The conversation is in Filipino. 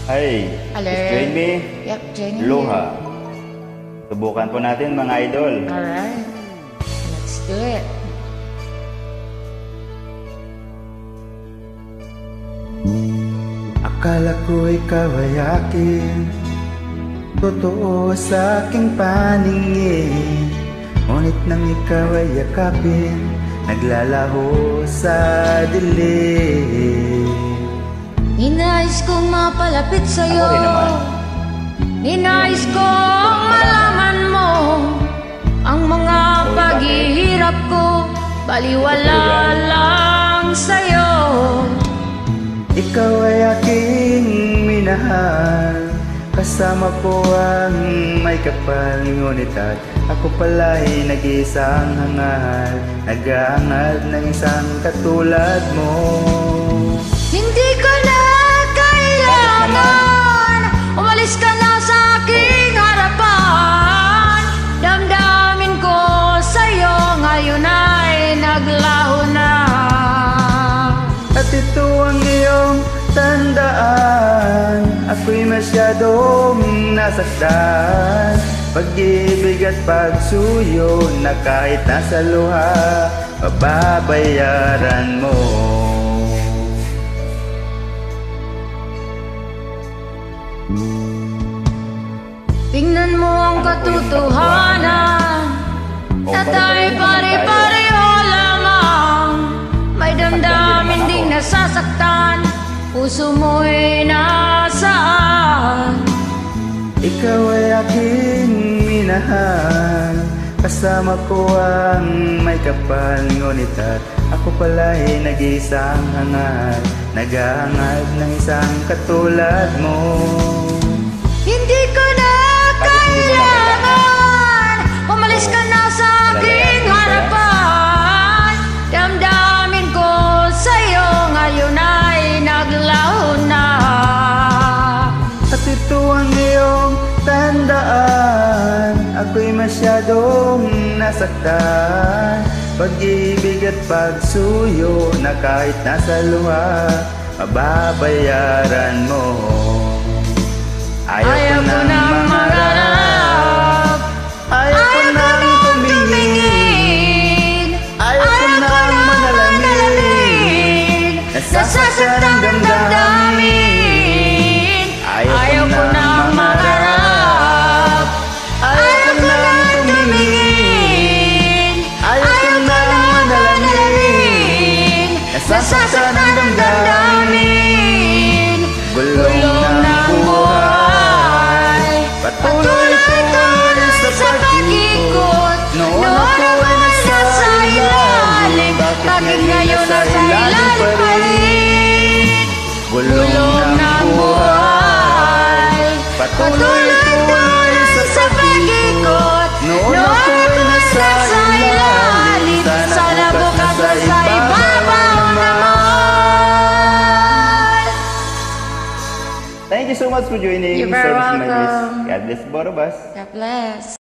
Hi, Hello. just join me. Yep, joining Aloha. Subukan po natin mga idol. you. Alright. Let's do it. Akala ko ikaw ay akin, totoo sa aking paningin. Ngunit nang ikaw ay yakapin, naglalaho sa dilim. Ninais kong mapalapit sa'yo. Ako rin naman. Ninais kong malaman mo ang mga paghihirap ko, baliwala lang sa'yo. Ikaw ay aking minahal, kasama ko ang may kapal. Ngunit at ako pala'y nag-iisang hangal, nag-aangad ng isang katulad mo. Hindi ko na kailangan, umalis ka na sa aking harapan. Damdamin ko sa'yo ngayon ay naglaho na. At ito ang iyong tandaan, ako'y masyadong nasaktan. Pag-ibig at pagsuyo na kahit nasa luha, pababayaran mo. Tingnan mo ang katotohanan, na tayo pare-pareho lamang. May damdamin ding nasasaktan, puso mo'y nasaan. Ikaw ay aking minahal, kasama ko ang may kapal. Ngunit at ako pala'y nag-iisang hangal, nag-aangad ng isang katulad mo. Hindi ko na kailangan, umalis ka na sa aking harapan. Damdamin ko sa'yo ngayon ay naglaho na. At ito ang iyong tandaan, ako'y masyadong nasaktan. Pag-ibig at pagsuyo na kahit nasa luha, mababayaran mo. Ayaw ko nang mangarap, ayaw ko nang tumingin, ayaw ko nang manalamin, nasasaktan ang damdamin. Ayaw ko nang mangarap, ayaw ko nang tumingin, ayaw ko nang manalamin, nasasaktan ang damdamin. Gulong ng buhay, patuloy sa pag-ikot. Noon ako ay nasa ilalim, bakit ngayon nasa ilalim pa rin? Gulong ng buhay, patuloy sa pag-ikot. Noon ako ay nasa ilalim, sana bukas nasa ibabaw naman. Thank you so much for joining You're very Service My Grace. welcome. God bless both of us. God bless.